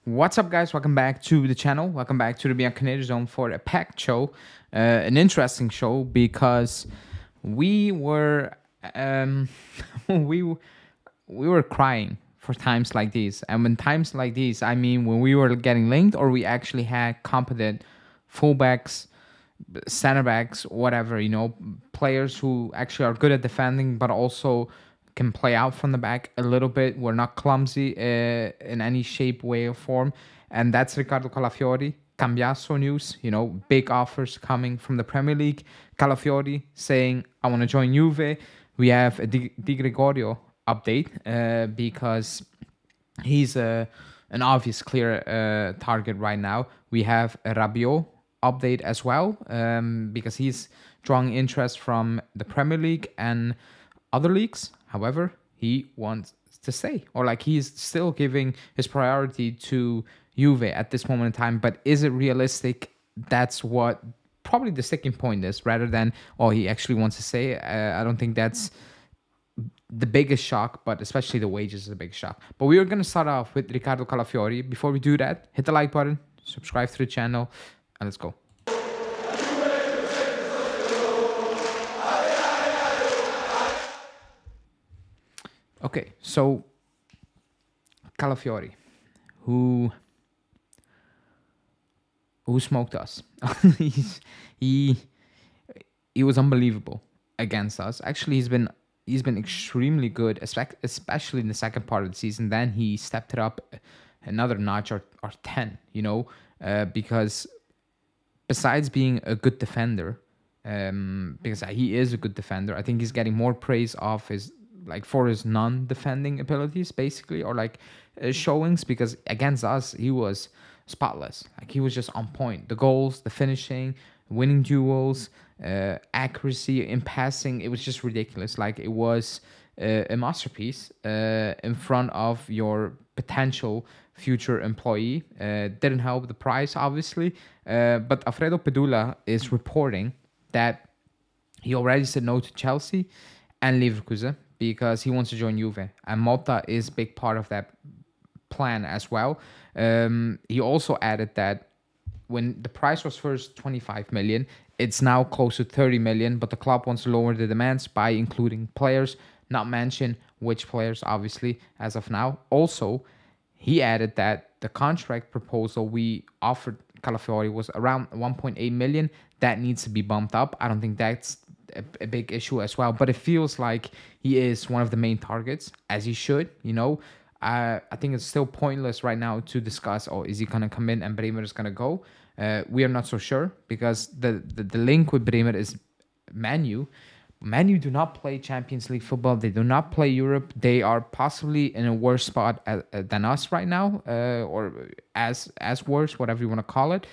What's up, guys? Welcome back to the channel. Welcome back to the Bianconeri Zone for a packed show, an interesting show because we were we were crying for times like these, and when times like these, I mean when we were getting linked or we actually had competent fullbacks, center backs, whatever, players who actually are good at defending, but also can play out from the back a little bit. We're not clumsy in any shape, way, or form. And that's Ricardo Calafiori. Cambiasso news, big offers coming from the Premier League. Calafiori saying, I want to join Juve. We have a Di Gregorio update because he's an obvious clear target right now. We have a Rabiot update as well because he's drawing interest from the Premier League and other leagues. However, he wants to stay, or like he's still giving his priority to Juve at this moment in time. But is it realistic? That's what probably the sticking point is, rather than, oh, he actually wants to stay. I don't think that's the biggest shock, but especially the wages is a big shock. But we are going to start off with Ricardo Calafiori. Before we do that, hit the like button, subscribe to the channel, and let's go. Okay, so Calafiori, who smoked us. he was unbelievable against us. Actually, he's been extremely good, especially in the second part of the season. Then he stepped it up another notch or 10, because besides being a good defender, because he is a good defender, I think he's getting more praise of his for his non-defending abilities, basically, or showings, because against us he was spotless. He was just on point. The goals, the finishing, winning duels, accuracy in passing, it was just ridiculous. It was a masterpiece in front of your potential future employee. Didn't help the price, obviously, but Alfredo Pedula is reporting that he already said no to Chelsea and Leverkusen because he wants to join Juve, and Malta is a big part of that plan as well. He also added that when the price was first 25 million, it's now close to 30 million, but the club wants to lower the demands by including players, not mention which players, obviously, as of now. Also, he added that the contract proposal we offered Calafiori was around 1.8 million. That needs to be bumped up. I don't think that's a big issue as well, but it feels like he is one of the main targets, as he should. I think it's still pointless right now to discuss, is he going to come in and Bremer is going to go? We are not so sure, because the link with Bremer is Man U. Man U do not play Champions League football. They do not play Europe. They are possibly in a worse spot than us right now, or as worse, whatever you want to call it.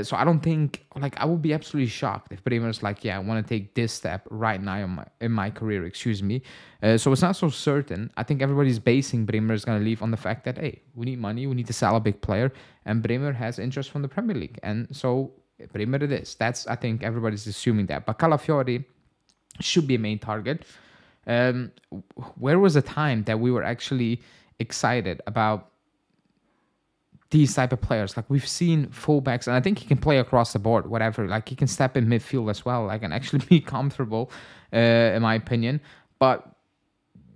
So I don't think, I would be absolutely shocked if Bremer's I want to take this step right now in my career, excuse me. So it's not so certain. I think everybody's basing Bremer is going to leave on the fact that, hey, we need money, we need to sell a big player, and Bremer has interest from the Premier League. And so Bremer it is. I think everybody's assuming that. But Calafiori should be a main target. Where was the time that we were actually excited about these type of players? We've seen fullbacks, and I think he can play across the board, whatever. He can step in midfield as well, and actually be comfortable, in my opinion. But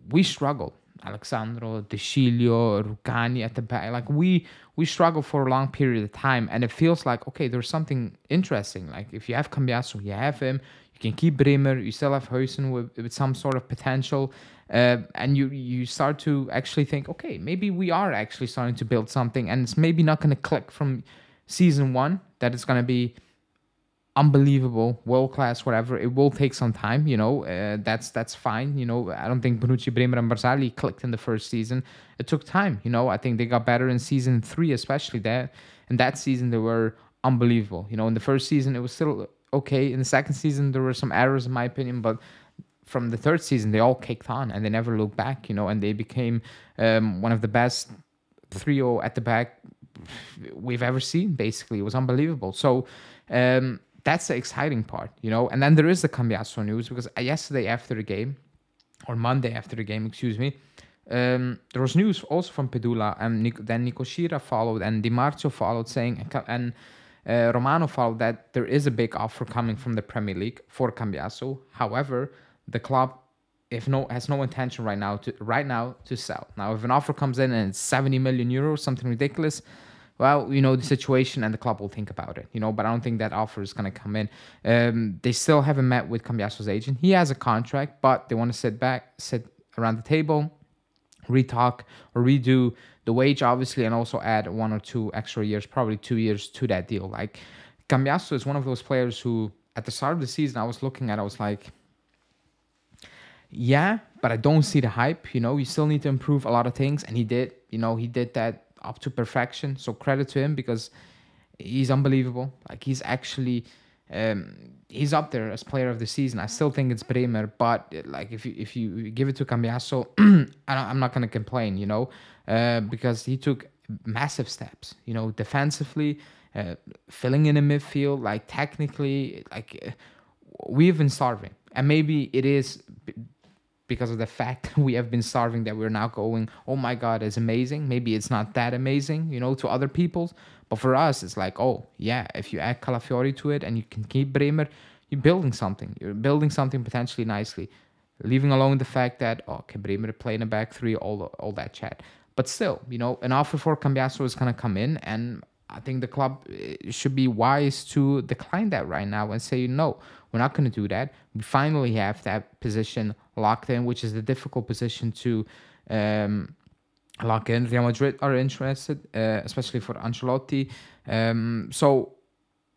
we struggled. Alexandro, De Sciglio, Rugani at the back. We struggle for a long period of time, and it feels like, okay, there's something interesting. If you have Cambiasso, you have him. You can keep Bremer. You still have Huijsen with some sort of potential. And you start to actually think, okay, maybe we are actually starting to build something, and it's maybe not going to click from season one, that it's going to be unbelievable, world-class, whatever. It will take some time, that's fine. I don't think Bonucci, Bremer, and Barzagli clicked in the first season. It took time, I think they got better in season 3, especially that. In that season, they were unbelievable. In the first season, it was still okay. In the second season, there were some errors, in my opinion, but from the third season, they all kicked on and they never looked back, and they became one of the best trio at the back we've ever seen, basically. It was unbelievable. So that's the exciting part, And then there is the Cambiasso news, because yesterday after the game, or Monday after the game, excuse me, There was news also from Pedula, and then Nikoshira followed, and Di Marzio followed, saying, and Romano followed, that there is a big offer coming from the Premier League for Cambiaso. However, the club has no intention right now to sell. Now, if an offer comes in and it's 70 million euros, something ridiculous, well, you know the situation, and the club will think about it, you know. But I don't think that offer is going to come in. They still haven't met with Cambiaso's agent. He has a contract, but they want to sit around the table, retalk or redo the wage, obviously, and also add 1 or 2 extra years, probably 2 years, to that deal. Like, Cambiaso is one of those players who, at the start of the season, I was looking at, I was like, yeah, but I don't see the hype. You know, you still need to improve a lot of things, and he did. You know, he did that up to perfection. So credit to him, because he's unbelievable. Like, he's actually he's up there as player of the season. I still think it's Bremer, but like if you give it to Cambiaso, I'm not gonna complain. You know, because he took massive steps. You know, defensively, filling in the midfield, like technically, like we've been starving, and maybe it is because of the fact that we have been starving that we're now going, oh my God, it's amazing. Maybe it's not that amazing, you know, to other people. But for us, it's like, oh, yeah, if you add Calafiori to it and you can keep Bremer, you're building something. You're building something potentially nicely. Leaving alone the fact that, oh, okay, Bremer playing a back three, all that chat. But still, you know, an offer for Cambiaso is going to come in, and I think the club should be wise to decline that right now and say, no, we're not going to do that. We finally have that position locked in, which is the difficult position to lock in. Real Madrid are interested, especially for Ancelotti. So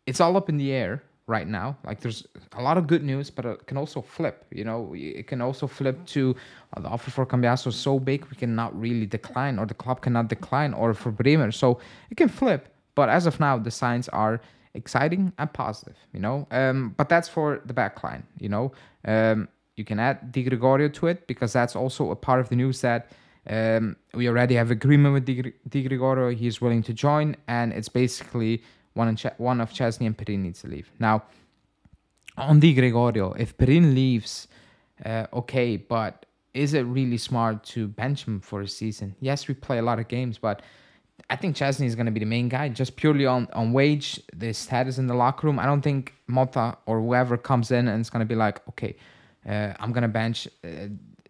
it's all up in the air right now. Like, there's a lot of good news, but it can also flip. You know, it can also flip to the offer for Cambiaso is so big we cannot really decline, or the club cannot decline, or for Bremer. So it can flip. But as of now, the signs are exciting and positive, you know. But that's for the back line, you know. You can add Di Gregorio to it, because that's also a part of the news that we already have agreement with Di Gregorio. He's willing to join, and it's basically one of Chesney and Perin needs to leave. Now, on Di Gregorio, if Perin leaves, okay, but is it really smart to bench him for a season? Yes, we play a lot of games, but I think Chesney is going to be the main guy, just purely on wage, the status in the locker room. I don't think Mota or whoever comes in and it's going to be like, okay, I'm going to bench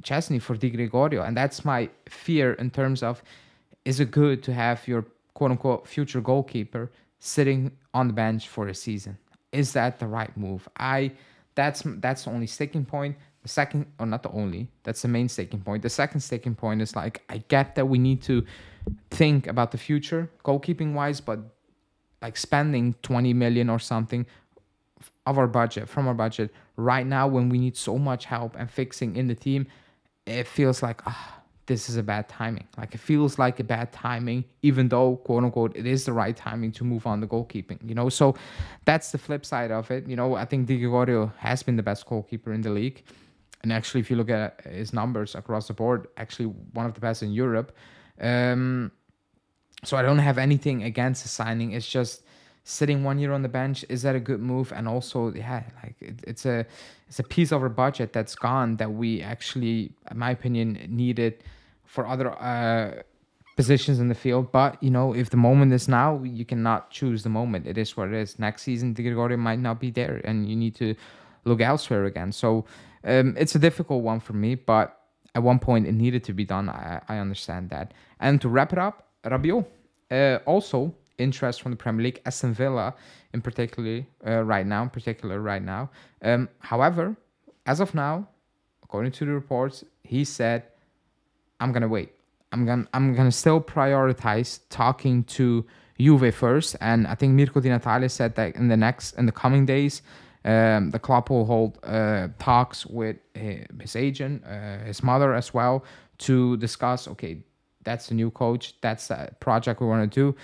Chesney for Di Gregorio. And that's my fear in terms of, is it good to have your quote-unquote future goalkeeper sitting on the bench for a season? Is that the right move? That's the only sticking point. The second, or not the only, that's the main sticking point. The second sticking point is, like, I get that we need to think about the future goalkeeping wise, but like spending 20 million or something from our budget right now, when we need so much help and fixing in the team, it feels like this is a bad timing. Like, it feels like a bad timing, even though, quote unquote, it is the right timing to move on the goalkeeping, you know. So that's the flip side of it. You know, I think Di Gregorio has been the best goalkeeper in the league, and actually, if you look at his numbers across the board, actually one of the best in Europe. So I don't have anything against the signing. It's just sitting 1 year on the bench. Is that a good move? And also, yeah, like it's a piece of our budget that's gone that we actually, in my opinion, needed for other positions in the field. But, you know, if the moment is now, you cannot choose the moment. It is what it is. Next season, Di Gregorio might not be there, and you need to look elsewhere again. So it's a difficult one for me, but at one point it needed to be done. I understand that. And to wrap it up, Rabiot, also interest from the Premier League, Aston Villa in particular right now. However, as of now, according to the reports, he said, I'm gonna wait. I'm gonna still prioritize talking to Juve first. And I think Mirko Di Natale said that in the coming days, the club will hold talks with his agent, his mother as well, to discuss, okay, that's the new coach, that's the project we want to do.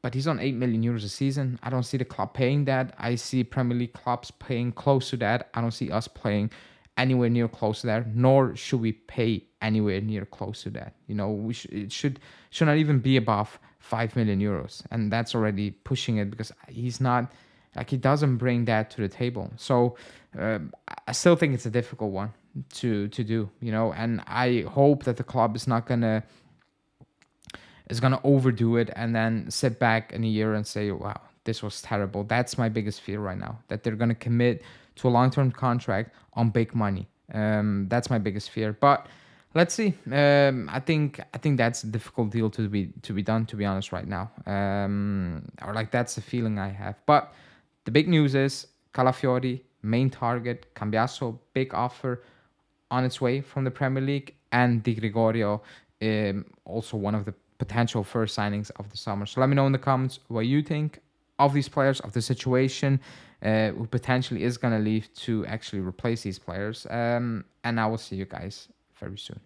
But he's on 8 million euros a season. I don't see the club paying that. I see Premier League clubs paying close to that. I don't see us playing anywhere near close to that, nor should we pay anywhere near close to that. You know, it should not even be above 5 million euros. And that's already pushing it, because he's not, like, he doesn't bring that to the table. So I still think it's a difficult one. to do, you know. And I hope that the club is gonna overdo it and then sit back in a year and say, wow, this was terrible. That's my biggest fear right now, that they're gonna commit to a long-term contract on big money. That's my biggest fear. But let's see. I think that's a difficult deal to be done, to be honest, right now. Or like that's the feeling I have. But the big news is Calafiori, main target, Cambiaso, big offer on its way from the Premier League, and Di Gregorio, also one of the potential first signings of the summer. So let me know in the comments what you think of these players, of the situation, who potentially is going to leave to actually replace these players. And I will see you guys very soon.